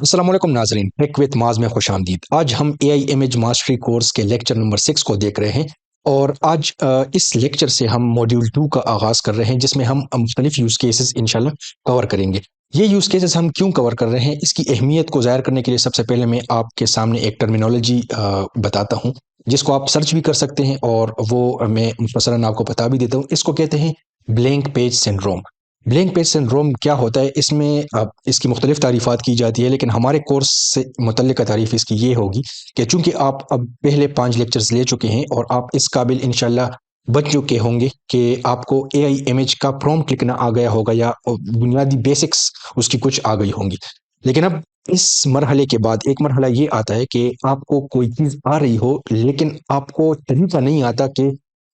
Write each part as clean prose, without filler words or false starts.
अस्सलाम वालेकुम नाजरीन, टेक विद माज में खुश आमदीद। आज हम एआई इमेज मास्टरी कोर्स के लेक्चर नंबर 6 को देख रहे हैं। और आज इस लेक्चर से हम मॉड्यूल 2 का आगाज़ कर रहे हैं, जिसमें हम मुख्तलिफ यूज़ केसेस इंशाल्लाह कवर करेंगे। ये यूज़ केसेस हम क्यों कवर कर रहे हैं, इसकी अहमियत को ज़ाहिर करने के लिए सबसे पहले मैं आपके सामने एक टर्मिनोलॉजी बताता हूँ, जिसको आप सर्च भी कर सकते हैं और वो मैं मुख्तसरन आपको बता भी देता हूँ। इसको कहते हैं blank page syndrome. Blank page syndrome क्या होता है, इसमें इसकी मुख्तलिफ तारीफ़ात की जाती है, लेकिन हमारे कोर्स से मुतल्लिक़ तारीफ़ इसकी ये होगी कि चूँकि आप अब पहले 5 लेक्चर्स ले चुके हैं और आप इस काबिल इंशाल्लाह बन चुके होंगे कि आपको एआई इमेज का प्रॉम्प्ट लिखना आ गया होगा या बुनियादी बेसिक्स उसकी कुछ आ गई होंगी। लेकिन अब इस मरहले के बाद एक मरहला ये आता है कि आपको कोई चीज़ आ रही हो, लेकिन आपको तरीका नहीं आता कि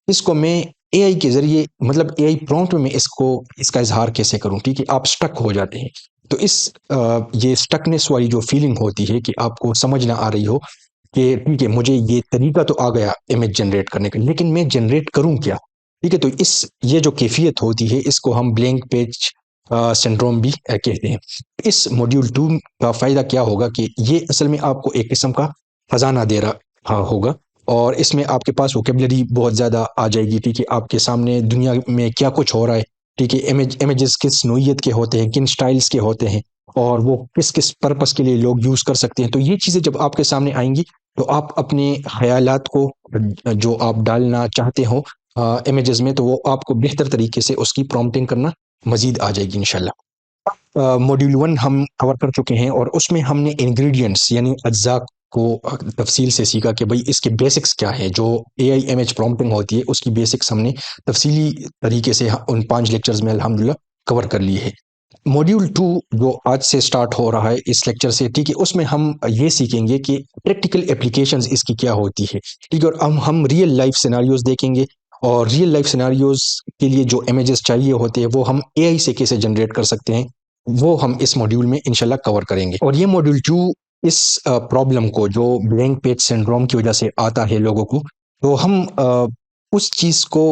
इसको मैं एआई के ज़रिए, मतलब एआई प्रॉम्प्ट में इसको इसका इज़हार कैसे करूँ, ठीक है? आप स्टक हो जाते हैं। तो ये स्टकनेस वाली जो फीलिंग होती है कि आपको समझ ना आ रही हो कि ठीक है, मुझे ये तरीका तो आ गया इमेज जनरेट करने का, लेकिन मैं जनरेट करूँ क्या? ठीक है, तो ये जो कैफ़ियत होती है, इसको हम ब्लैंक पेज सिंड्रोम भी कहते हैं। इस मॉड्यूल 2 का फ़ायदा क्या होगा कि ये असल में आपको एक किस्म का खजाना दे रहा होगा, और इसमें आपके पास वोकेबलरी बहुत ज़्यादा आ जाएगी, ठीक है? आपके सामने दुनिया में क्या कुछ हो रहा है, ठीक है? इमेजेस किस नोइयत के होते हैं, किन स्टाइल्स के होते हैं, और वो किस-किस पर्पस के लिए लोग यूज़ कर सकते हैं। तो ये चीज़ें जब आपके सामने आएँगी, तो आप अपने ख़यालात को जो आप डालना चाहते हो इमेजेस में, तो वो आपको बेहतर तरीके से उसकी प्रॉम्प्टिंग करना मज़ीद आ जाएगी इंशाल्लाह। मॉड्यूल 1 हम कवर कर चुके हैं और उसमें हमने इंग्रेडिएंट्स यानी अज्जा को तफसील से सीखा कि भाई इसके बेसिक्स क्या है। जो एआई इमेज प्रॉम्प्टिंग होती है, उसकी बेसिक्स हमने तफसीली तरीके से उन 5 लेक्चर्स में अल्हम्दुलिल्लाह कवर कर लिए है। मॉड्यूल 2 जो आज से स्टार्ट हो रहा है इस लेक्चर से, ठीक है, उसमें हम ये सीखेंगे कि प्रैक्टिकल एप्लीकेशंस इसकी क्या होती है, ठीक है? और हम रियल लाइफ सिनेरियोज देखेंगे, और रियल लाइफ सिनेरियोज के लिए जो इमेजेस चाहिए होते हैं वो हम एआई से कैसे जनरेट कर सकते हैं, वो हम इस मॉड्यूल में इंशाल्लाह कवर करेंगे। और ये मॉड्यूल 2 इस प्रॉब्लम को, जो ब्लैंक पेज सिंड्रोम की वजह से आता है लोगों को, तो हम उस चीज़ को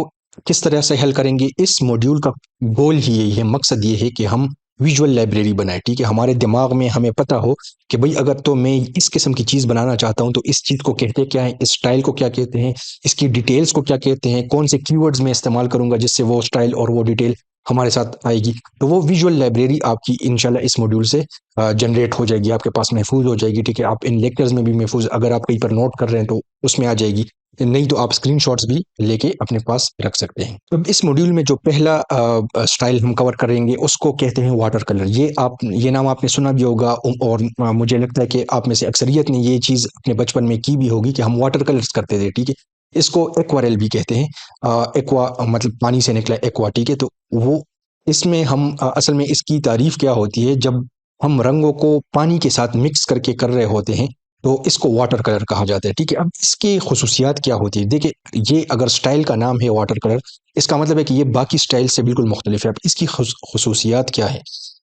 किस तरह से हल करेंगे, इस मॉड्यूल का गोल ही यही है, मकसद ये है कि हम विजुअल लाइब्रेरी बनाएं, ठीक है? हमारे दिमाग में हमें पता हो कि भाई अगर तो मैं इस किस्म की चीज़ बनाना चाहता हूँ, तो इस चीज़ को कहते क्या है, इस स्टाइल को क्या कहते हैं, इसकी डिटेल्स को क्या कहते हैं, कौन से कीवर्ड्स मैं इस्तेमाल करूंगा जिससे वो स्टाइल और वो डिटेल हमारे साथ आएगी। तो वो विजुअल लाइब्रेरी आपकी इंशाल्लाह इस मॉड्यूल से जनरेट हो जाएगी, आपके पास महफूज हो जाएगी, ठीक है? आप इन लेक्चर्स में भी महफूज, अगर आप कहीं पर नोट कर रहे हैं तो उसमें आ जाएगी, नहीं तो आप स्क्रीनशॉट्स भी लेके अपने पास रख सकते हैं। अब इस मॉड्यूल में जो पहला स्टाइल हम कवर करेंगे उसको कहते हैं वाटर कलर। ये नाम आपने सुना भी होगा, और मुझे लगता है कि आप में से अक्सरियत ने ये चीज़ अपने बचपन में की भी होगी कि हम वाटर कलर्स करते थे, ठीक है? इसको एक्वारेल भी कहते हैं। एक्वा मतलब पानी से निकला एक्वा, ठीक है? तो वो इसमें हम असल में इसकी तारीफ क्या होती है, जब हम रंगों को पानी के साथ मिक्स करके कर रहे होते हैं, तो इसको वाटर कलर कहा जाता है, ठीक है? अब इसकी खुसूसियात क्या होती है? देखिए, ये अगर स्टाइल का नाम है वाटर कलर, इसका मतलब है कि ये बाकी स्टाइल से बिल्कुल मुख्तलिफ है। अब इसकी खुसूसियात क्या है?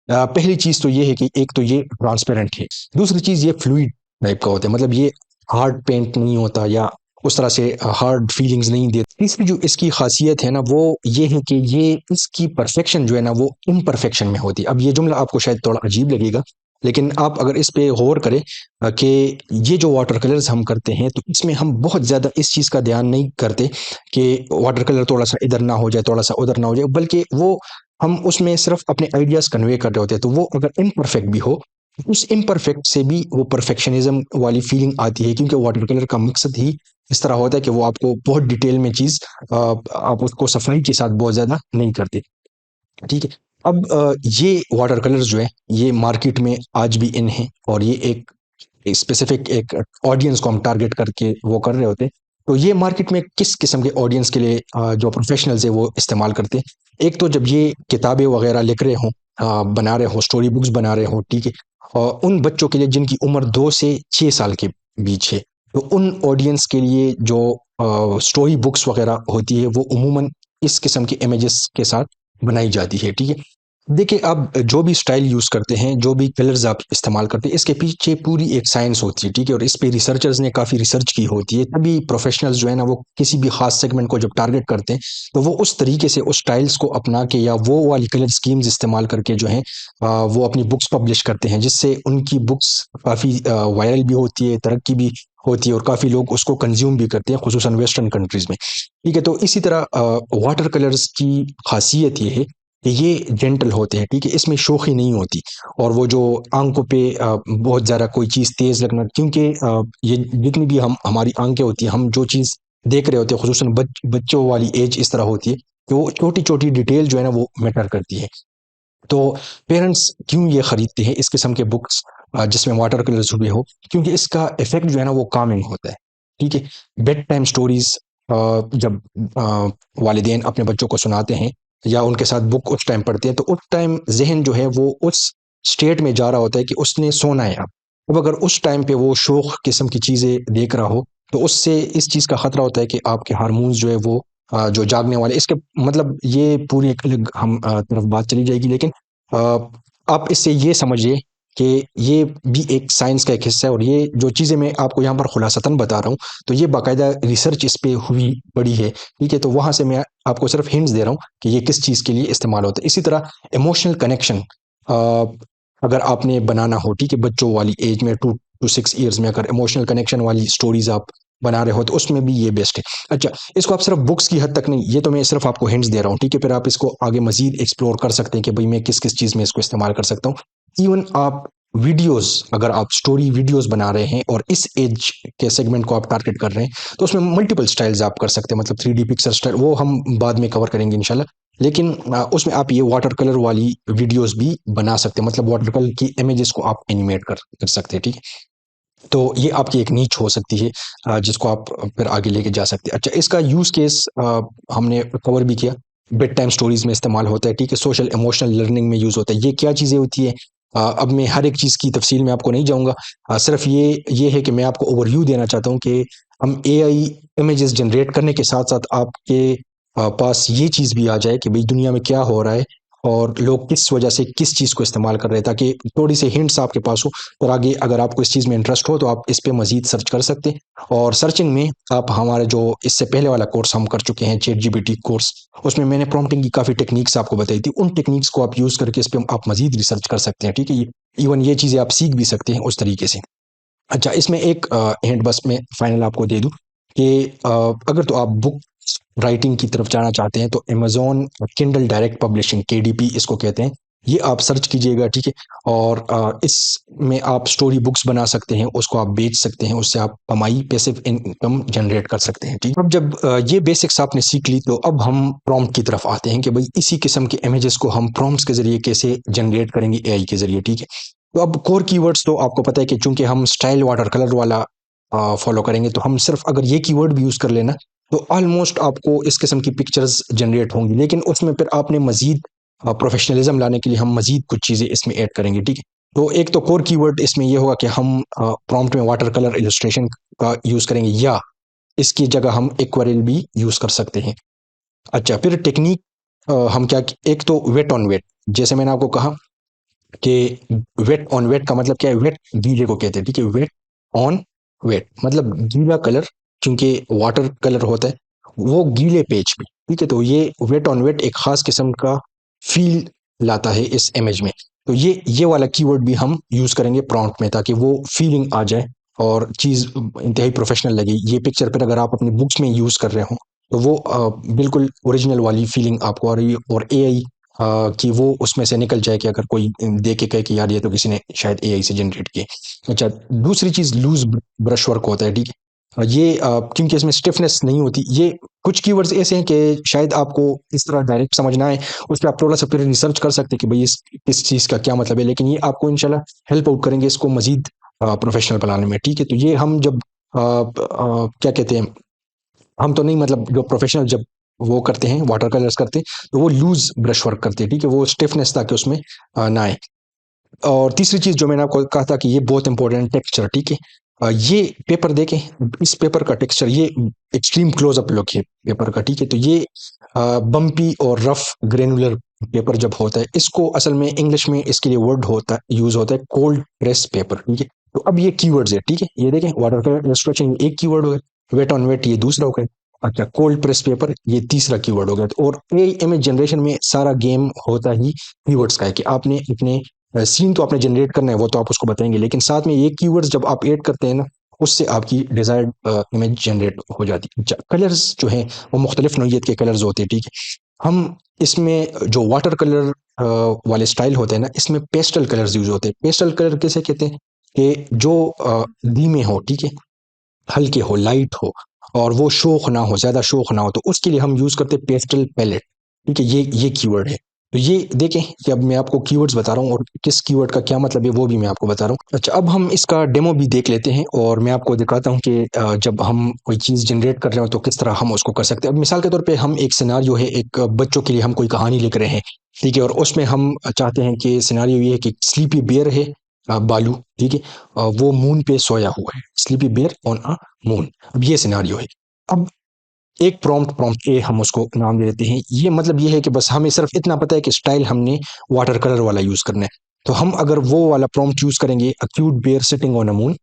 पहली चीज़ तो ये है कि एक तो ये ट्रांसपेरेंट है, दूसरी चीज़ ये फ्लूइड टाइप का होता है, मतलब ये हार्ड पेंट नहीं होता या उस तरह से हार्ड फीलिंग्स नहीं देता। तीसरी जो इसकी खासियत है ना, वो ये है कि ये इसकी परफेक्शन जो है ना, वो इम्परफेक्शन में होती है। अब ये जुमला आपको शायद थोड़ा अजीब लगेगा, लेकिन आप अगर इस पे गौर करें कि ये जो वाटर कलर्स हम करते हैं, तो इसमें हम बहुत ज़्यादा इस चीज़ का ध्यान नहीं करते कि वाटर कलर थोड़ा-सा इधर ना हो जाए, थोड़ा-सा उधर ना हो जाए, बल्कि वो हम उसमें सिर्फ़ अपने आइडियाज़ कन्वे कर रहे होते हैं। तो वो अगर इम्परफेक्ट भी हो, उस इम्परफेक्ट से भी वो परफेक्शनिज़्म वाली फीलिंग आती है, क्योंकि वाटर कलर का मकसद ही इस तरह होता है कि वो आपको बहुत डिटेल में चीज़ आप उसको सफाई के साथ बहुत ज़्यादा नहीं करते, ठीक है? अब ये वाटर कलर्स जो है, ये मार्केट में आज भी इन हैं, और ये एक स्पेसिफिक एक ऑडियंस को हम टारगेट करके वो कर रहे होते हैं। तो ये मार्केट में किस किस्म के ऑडियंस के लिए जो प्रोफेशनल्स है वो इस्तेमाल करते हैं। एक तो जब ये किताबें वगैरह लिख रहे हों, बना रहे हों, स्टोरी बुक्स बना रहे हों, ठीक है? और उन बच्चों के लिए जिनकी उम्र 2 से 6 साल के बीच है, तो उन ऑडियंस के लिए जो स्टोरी बुक्स वगैरह होती है, वो उमूमन इस किस्म के इमेजेस के साथ बनाई जाती है, ठीक है? देखिए, आप जो भी स्टाइल यूज़ करते हैं, जो भी कलर्स आप इस्तेमाल करते हैं, इसके पीछे पूरी एक साइंस होती है, ठीक है? और इस पे रिसर्चर्स ने काफ़ी रिसर्च की होती है, तभी प्रोफ़ेशनल्स जो है ना, वो किसी भी ख़ास सेगमेंट को जब टारगेट करते हैं, तो वो उस तरीके से उस स्टाइल्स को अपना के या वो वाली कलर स्कीम्स इस्तेमाल करके जो है वो अपनी बुक्स पब्लिश करते हैं, जिससे उनकी बुक्स काफ़ी वायरल भी होती है, तरक्की भी होती है और काफ़ी लोग उसको कंज़्यूम भी करते हैं, ख़ुसूसन वेस्टर्न कंट्रीज़ में, ठीक है? तो इसी तरह वाटर कलर्स की ख़ासियत ये है कि ये जेंटल होते हैं, ठीक है? इसमें शोख़ी नहीं होती और वो जो आँखों पे बहुत ज़्यादा कोई चीज़ तेज़ लगना क्योंकि ये जितनी भी हम हमारी आँखें होती हैं, हम जो चीज़ देख रहे होते हैं, ख़ुसूसन बच्चों वाली एज इस तरह होती है कि वो छोटी-छोटी डिटेल जो है ना, वो मैटर करती है। तो पेरेंट्स क्यों ये खरीदते हैं इस किस्म के बुक्स जिसमें वाटर कलर्स हुए हो क्योंकि इसका इफेक्ट जो है ना वो कामिंग होता है ठीक है बेड टाइम स्टोरीज जब वालिदैन अपने बच्चों को सुनाते हैं या उनके साथ बुक उस टाइम पढ़ते हैं तो उस टाइम जहन जो है वो उस स्टेट में जा रहा होता है कि उसने सोना है अब अगर उस टाइम पे वो शौक किस्म की चीज़ें देख रहा हो तो उससे इस चीज़ का खतरा होता है कि आपके हार्मोन्स जो है वो जो जागने वाले इसके मतलब ये पूरी एक अलग हम तरफ बात चली जाएगी लेकिन अ, आप इससे ये समझिए कि ये भी एक साइंस का एक हिस्सा है और ये जो चीज़ें मैं आपको यहाँ पर खुलासतन बता रहा हूँ तो ये बाकायदा रिसर्च इस पे हुई बड़ी है ठीक है तो वहाँ से मैं आपको सिर्फ हिंट्स दे रहा हूँ कि ये किस चीज़ के लिए इस्तेमाल होता है इसी तरह इमोशनल कनेक्शन अगर आपने बनाना हो ठीक है बच्चों वाली एज में 2 to 6 ईयर्स में अगर इमोशनल कनेक्शन वाली स्टोरीज आप बना रहे हो तो उसमें भी ये बेस्ट है अच्छा इसको आप सिर्फ बुक्स की हद तक नहीं ये तो मैं सिर्फ आपको हिंट्स दे रहा हूँ ठीक है फिर आप इसको आगे मजीद एक्सप्लोर कर सकते हैं कि भाई मैं किस किस चीज़ में इसको इस्तेमाल कर सकता हूँ इवन आप वीडियोस अगर आप स्टोरी वीडियोस बना रहे हैं और इस एज के सेगमेंट को आप टारगेट कर रहे हैं तो उसमें मल्टीपल स्टाइल्स आप कर सकते हैं मतलब 3D पिक्चर स्टाइल वो हम बाद में कवर करेंगे इंशाल्लाह लेकिन उसमें आप ये वाटर कलर वाली वीडियोस भी बना सकते हैं मतलब वाटर कलर की इमेजेस को आप एनिमेट कर सकते हैं ठीक है तो ये आपकी एक नीच हो सकती है जिसको आप फिर आगे लेके जा सकते हैं अच्छा इसका यूज़ केस हमने कवर भी किया बेड टाइम स्टोरीज में इस्तेमाल होता है ठीक है सोशल इमोशनल लर्निंग में यूज़ होता है ये क्या चीज़ें होती है अब मैं हर एक चीज़ की तफसील में आपको नहीं जाऊँगा सिर्फ ये है कि मैं आपको ओवरव्यू देना चाहता हूँ कि हम एआई इमेजेस जनरेट करने के साथ साथ आपके पास ये चीज़ भी आ जाए कि भाई दुनिया में क्या हो रहा है और लोग किस वजह से किस चीज़ को इस्तेमाल कर रहे हैं ताकि थोड़ी सी हिंट्स आपके पास हो और आगे अगर आपको इस चीज़ में इंटरेस्ट हो तो आप इस पे मजीद सर्च कर सकते हैं और सर्चिंग में आप हमारे जो इससे पहले वाला कोर्स हम कर चुके हैं चैट जीपीटी कोर्स उसमें मैंने प्रॉम्प्टिंग की काफ़ी टेक्निक्स आपको बताई थी उन टेक्निक्स को आप यूज़ करके इस पे आप मजीद रिसर्च कर सकते हैं ठीक है इवन ये चीज़ें आप सीख भी सकते हैं उस तरीके से अच्छा इसमें एक हिंट बस मैं फाइनल आपको दे दूं कि अगर तो आप बुक राइटिंग की तरफ जाना चाहते हैं तो Amazon Kindle direct publishing KDP इसको कहते हैं ये आप सर्च कीजिएगा ठीक है और इसमें आप स्टोरी बुक्स बना सकते हैं उसको आप बेच सकते हैं उससे आप कमाई पैसिव इनकम जनरेट कर सकते हैं ठीक है अब जब ये बेसिक्स आपने सीख ली तो अब हम प्रॉम्प्ट की तरफ आते हैं कि भाई इसी किस्म के इमेजेस को हम प्रॉम्प्ट्स के जरिए कैसे जनरेट करेंगे एआई के जरिए ठीक है तो अब कोर कीवर्ड्स तो आपको पता है कि चूंकि हम स्टाइल वाटर कलर वाला फॉलो करेंगे तो हम सिर्फ अगर ये कीवर्ड भी यूज़ कर लेना तो ऑलमोस्ट आपको इस किस्म की पिक्चर्स जनरेट होंगी लेकिन उसमें फिर आपने मजीद प्रोफेशनलिज्म लाने के लिए हम मजीद कुछ चीज़ें इसमें ऐड करेंगे ठीक है तो एक तो कोर कीवर्ड इसमें ये होगा कि हम प्रॉम्प्ट में वाटर कलर इलस्ट्रेशन का यूज़ करेंगे या इसकी जगह हम एक्वारेल भी यूज़ कर सकते हैं अच्छा फिर टेक्निक हम क्या एक तो वेट ऑन वेट जैसे मैंने आपको कहा कि वेट ऑन वेट का मतलब क्या है वेट गीले को कहते हैं ठीक है वेट ऑन वेट मतलब गीला कलर क्योंकि वाटर कलर होता है वो गीले पेज पे ठीक है तो ये वेट ऑन वेट एक खास किस्म का फील लाता है इस इमेज में तो ये वाला कीवर्ड भी हम यूज करेंगे प्रॉम्प्ट में ताकि वो फीलिंग आ जाए और चीज इंतहाई प्रोफेशनल लगे ये पिक्चर पर अगर आप अपनी बुक्स में यूज कर रहे हो तो वो बिल्कुल ओरिजिनल वाली फीलिंग आपको आ रही है और एआई कि वो उसमें से निकल जाए कि अगर कोई देख के कहे कि यार ये तो किसी ने शायद एआई से जनरेट किए अच्छा दूसरी चीज लूज ब्रश वर्क होता है ठीक है ये क्योंकि इसमें स्टिफनेस नहीं होती ये कुछ कीवर्ड्स ऐसे हैं कि शायद आपको इस तरह डायरेक्ट समझ ना आए उस पर आप थोड़ा सा फिर रिसर्च कर सकते हैं कि भाई इस चीज़ का क्या मतलब है लेकिन ये आपको इंशाल्लाह हेल्प आउट करेंगे इसको मजीद प्रोफेशनल बनाने में ठीक है तो ये हम जब क्या कहते हैं हम तो नहीं मतलब जो प्रोफेशनल जब वो करते हैं वाटर कलर्स करते हैं तो वो लूज ब्रश वर्क करते हैं ठीक है वो स्टिफनेस ताकि उसमें ना आए और तीसरी चीज जो मैंने आपको कहा था कि ये बहुत इंपॉर्टेंट टेक्सचर ठीक है ये पेपर देखें, इस पेपर का टेक्सचर, ये एक्सट्रीम क्लोजअप लुक है पेपर का, ठीक है। तो ये बम्पी और रफ ग्रेनुलर पेपर जब होता है, इसको असल में इंग्लिश में इसके लिए वर्ड होता है, यूज होता है कोल्ड प्रेस पेपर, ठीक है। तो अब ये कीवर्ड्स है, ठीक है। ये देखें, वाटर कलर इलस्ट्रेशन एक कीवर्ड हो गया, वेट ऑन वेट ये दूसरा हो गया, अच्छा कोल्ड प्रेस पेपर ये तीसरा कीवर्ड हो गया। तो और ए इमेज जनरेशन में सारा गेम होता ही कीवर्ड्स का है कि आपने अपने सीन तो आपने जनरेट करना है, वो तो आप उसको बताएंगे, लेकिन साथ में ये कीवर्ड्स जब आप ऐड करते हैं ना, उससे आपकी डिजायर्ड इमेज जनरेट हो जाती है। कलर्स जो हैं वो मुख्तलिफ नौइयत के कलर्स होते हैं, ठीक है। हम इसमें जो वाटर कलर वाले स्टाइल होते हैं ना, इसमें पेस्टल कलर्स यूज होते हैं। पेस्टल कलर किसे कहते हैं कि जो धीमे हो, ठीक है, हल्के हो, लाइट हो, और वो शोख ना हो, ज्यादा शोख ना हो, तो उसके लिए हम यूज करते हैं पेस्टल पैलेट, ठीक है। ये कीवर्ड है। तो ये देखें कि अब मैं आपको कीवर्ड्स बता रहा हूँ और किस कीवर्ड का क्या मतलब है वो भी मैं आपको बता रहा हूँ। अच्छा, अब हम इसका डेमो भी देख लेते हैं और मैं आपको दिखाता हूँ कि जब हम कोई चीज़ जनरेट कर रहे हो तो किस तरह हम उसको कर सकते हैं। अब मिसाल के तौर पे हम एक सिनारियो है, एक बच्चों के लिए हम कोई कहानी लिख रहे हैं, ठीक है, और उसमें हम चाहते हैं कि सिनारियो ये है कि स्लीपी बेयर है, बालू, ठीक है, वो मून पे सोया हुआ है, sleepy bear on a moon. अब ये सिनारियो है। अब एक प्रॉम्प्ट ए हम उसको नाम दे देते हैं। ये मतलब ये है कि बस हमें सिर्फ इतना पता है कि स्टाइल हमने वाटर कलर वाला यूज करना है। तो हम अगर वो वाला प्रॉम्प्ट यूज करेंगे, a cute bear sitting on a moon,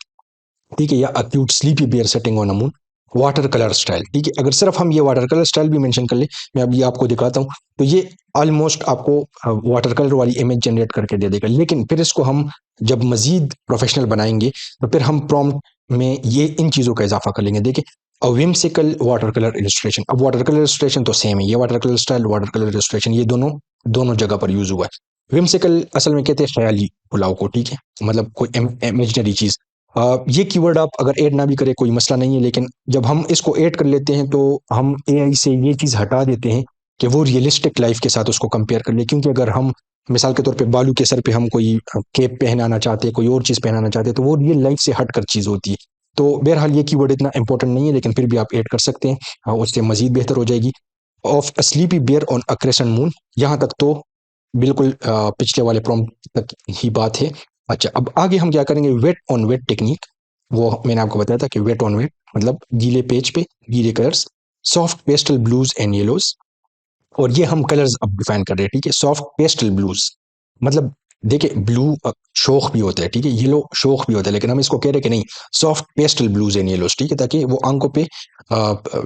ठीक है, या a cute sleepy bear sitting on a moon, watercolour style, ठीक है। अगर सिर्फ हम ये वाटर कलर स्टाइल भी मेंशन कर ले, मैं अब ये आपको दिखाता हूँ, तो ये ऑलमोस्ट आपको वाटर कलर वाली इमेज जनरेट करके दे देगा। लेकिन फिर इसको हम जब मजीद प्रोफेशनल बनाएंगे तो फिर हम प्रॉम्प्ट में ये इन चीज़ों का इजाफा कर लेंगे। देखिए, विम्सिकल वाटर कलर इलस्ट्रेशन, अब वाटर कलर इलस्ट्रेशन तो सेम है, ये watercolour style, water colour illustration, ये दोनों दोनों जगह पर यूज हुआ है। विम्सिकल असल में कहते हैं ख्याली पुलाव को, ठीक है, मतलब कोई इमेजिनरी चीज। ये कीवर्ड आप अगर ऐड ना भी करें कोई मसला नहीं है, लेकिन जब हम इसको ऐड कर लेते हैं तो हम एआई से ये चीज़ हटा देते हैं कि वो रियलिस्टिक लाइफ के साथ उसको कंपेयर कर ले। क्योंकि अगर हम मिसाल के तौर पे बालू के सर पे हम कोई केप पहनाना चाहते हैं, कोई और चीज़ पहनाना चाहते हैं, तो वो रियल लाइफ से हट कर चीज़ होती है। तो बहरहाल ये कीवर्ड इतना इंपॉर्टेंट नहीं है, लेकिन फिर भी आप ऐड कर सकते हैं, उससे मजीद बेहतर हो जाएगी। Of a sleepy bear on a crescent moon, यहाँ तक तो बिल्कुल पिछले वाले प्रॉम्प्ट तक ही बात है। अच्छा, अब आगे हम क्या करेंगे, वेट ऑन वेट टेक्निक। वो मैंने आपको बताया था कि वेट ऑन वेट मतलब गीले पेज पे गीले colours, soft pastel blues and yellows. और ये हम कलर्स अब डिफाइन कर रहे हैं, ठीक है। सॉफ्ट पेस्टल ब्लूज मतलब देखिए, ब्लू शोख भी होता है, ठीक है, येलो शोख भी होता है, लेकिन हम इसको कह रहे हैं कि नहीं, soft pastel blues and yellows, ठीक है, ताकि वो आंखों पे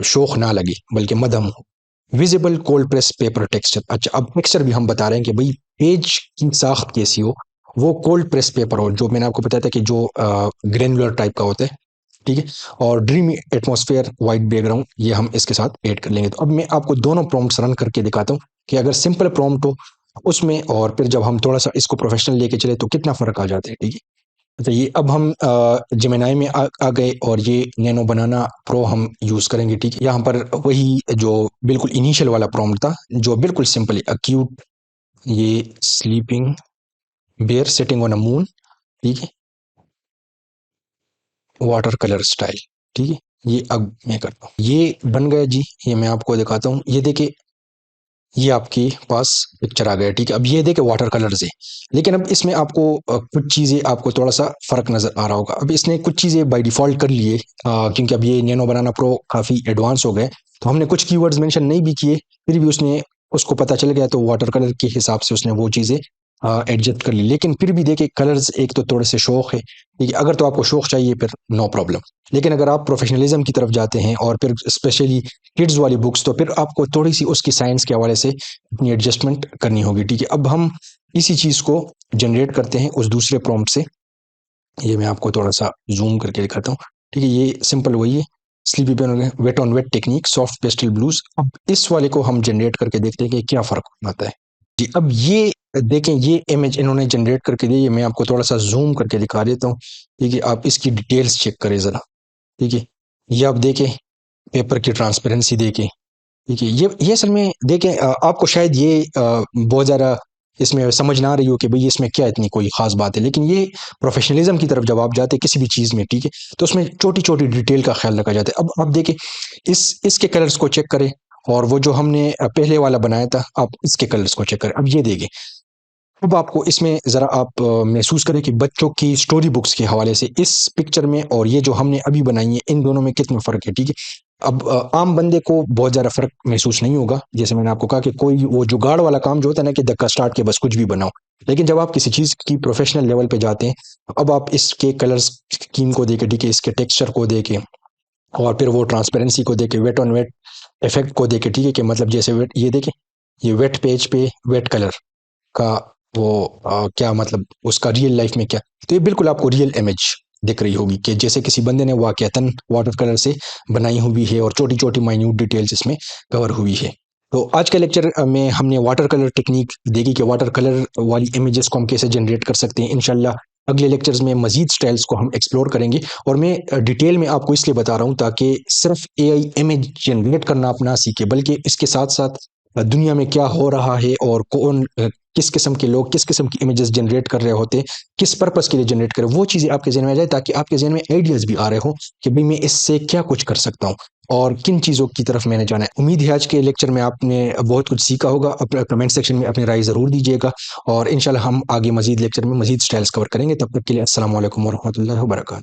शोख ना लगे बल्कि मध्यम हो। Visible cold press paper texture, अच्छा अब टेक्सचर भी हम बता रहे हैं कि भाई पेज की साख्त कैसी हो, वो कोल्ड प्रेस पेपर हो, जो मैंने आपको बताया था कि जो ग्रेनुलर टाइप का होता है, ठीक है। और ड्रीमी एटमॉस्फेयर वाइट बैकग्राउंड, ये हम इसके साथ ऐड कर लेंगे। तो अब मैं आपको दोनों प्रॉम्प्ट्स रन करके दिखाता हूँ कि अगर सिंपल प्रॉम्प्ट हो उसमें, और फिर जब हम थोड़ा सा इसको प्रोफेशनल लेके चले तो कितना फर्क आ जाता है, ठीक है। अच्छा, ये अब हम जेमिनाई में आ गए और ये नैनो बनाना प्रो हम यूज करेंगे, ठीक है। यहाँ पर वही जो बिल्कुल इनिशियल वाला प्रॉम्प्ट था, जो बिल्कुल सिंपल है, अक्यूट ये sleeping bear sitting on a moon, ठीक है, वाटर कलर स्टाइल, ठीक है। ये अब मैं करता हूँ, ये बन गया जी। ये मैं आपको दिखाता हूँ, ये देखिए, ये आपके पास पिक्चर आ गया, ठीक है। अब ये देखिए वाटर कलर्स है, लेकिन अब इसमें आपको कुछ चीज़ें आपको थोड़ा सा फर्क नजर आ रहा होगा। अब इसने कुछ चीज़ें बाय डिफॉल्ट कर लिए, क्योंकि अब ये नैनो बनाना प्रो काफ़ी एडवांस हो गए, तो हमने कुछ कीवर्ड्स मेंशन नहीं भी किए, फिर भी उसने उसको पता चल गया, तो वाटर कलर के हिसाब से उसने वो चीज़ें एडजस्ट कर ली। लेकिन फिर भी देखिए, कलर्स एक तो थोड़े से शौक है, ठीक है, अगर तो आपको शौक चाहिए फिर नो प्रॉब्लम। लेकिन अगर आप प्रोफेशनलिज्म की तरफ जाते हैं और फिर स्पेशली किड्स वाली बुक्स, तो फिर आपको थोड़ी सी उसकी साइंस के हवाले से अपनी एडजस्टमेंट करनी होगी, ठीक है। अब हम इसी चीज़ को जनरेट करते हैं उस दूसरे प्रॉम्प्ट से। ये मैं आपको थोड़ा सा जूम करके दिखाता हूँ, ठीक है। ये सिंपल वही है, sleepy pen wet on wet technique soft pastel blues. अब इस वाले को हम जनरेट करके देखते हैं कि क्या फ़र्क आता है जी। अब ये देखें, ये इमेज इन्होंने जनरेट करके दी, ये मैं आपको थोड़ा सा जूम करके दिखा देता हूँ, ठीक है। आप इसकी डिटेल्स चेक करें ज़रा, ठीक है। ये आप देखें, पेपर की ट्रांसपेरेंसी देखें, ठीक है। ये असल में देखें, आपको शायद ये बहुत ज़्यादा इसमें समझ ना आ रही हो कि भाई इसमें क्या इतनी कोई ख़ास बात है, लेकिन ये प्रोफेशनलिज्म की तरफ जब आप जाते हैं किसी भी चीज़ में, ठीक है, तो उसमें छोटी-छोटी डिटेल का ख़्याल रखा जाता है। अब आप देखें, इसके कलर्स को चेक करें, और वो जो हमने पहले वाला बनाया था, आप इसके कलर्स को चेक करें। अब ये देखें, अब आपको इसमें ज़रा आप महसूस करें कि बच्चों की स्टोरी बुक्स के हवाले से इस पिक्चर में और ये जो हमने अभी बनाई है, इन दोनों में कितना फ़र्क है, ठीक है? अब आम बंदे को बहुत ज़्यादा फ़र्क महसूस नहीं होगा। जैसे मैंने आपको कहा कि कोई वो जुगाड़ वाला काम जो होता है ना कि धक्का स्टार्ट के बस कुछ भी बनाओ। लेकिन जब आप किसी चीज़ की प्रोफ़ेशनल लेवल पे जाते हैं, अब आप इसके कलर स्कीम को देखें, ठीक है? इसके टेक्सचर को देखें और फिर वो ट्रांसपेरेंसी को देखें, वेट ऑन वेट इफ़ेक्ट को देखें, ठीक है? कि मतलब जैसे वेट ये देखें, ये वेट पेज पे वेट कलर का वो क्या मतलब उसका रियल लाइफ में क्या, तो ये बिल्कुल आपको रियल इमेज दिख रही होगी कि जैसे किसी बंदे ने वाकयातन वाटर कलर से बनाई हुई है और छोटी छोटी माइन्यूट डिटेल्स इसमें कवर हुई है। तो आज के लेक्चर में हमने वाटर कलर टेक्निक देखी कि वाटर कलर वाली इमेजेस को हम कैसे जनरेट कर सकते हैं। इंशाल्लाह अगले लेक्चर्स में मजीद स्टाइल्स को हम एक्सप्लोर करेंगे और मैं डिटेल में आपको इसलिए बता रहा हूँ ताकि सिर्फ एआई इमेज जनरेट करना आप ना सीखे, बल्कि इसके साथ साथ दुनिया में क्या हो रहा है और कौन किस किस्म के लोग किस किस्म की इमेजेस जनरेट कर रहे होते हैं, किस पर्पस के लिए जनरेट कर रहे हो, वो चीज़ें आपके जहन में आ जाए ताकि आपके जहन में आइडियाज़ भी आ रहे हो कि भाई मैं इससे क्या कुछ कर सकता हूँ और किन चीज़ों की तरफ मैंने जाना है। उम्मीद है आज के लेक्चर में आपने बहुत कुछ सीखा होगा। अपने कमेंट सेक्शन में अपनी राय ज़रूर दीजिएगा और इंशाल्लाह हम आगे मजीद लेक्चर में मजीद स्टाइल्स कवर करेंगे। तब तक के लिए अस्सलाम वालेकुम वरहमतुल्लाहि वबरकातुहू।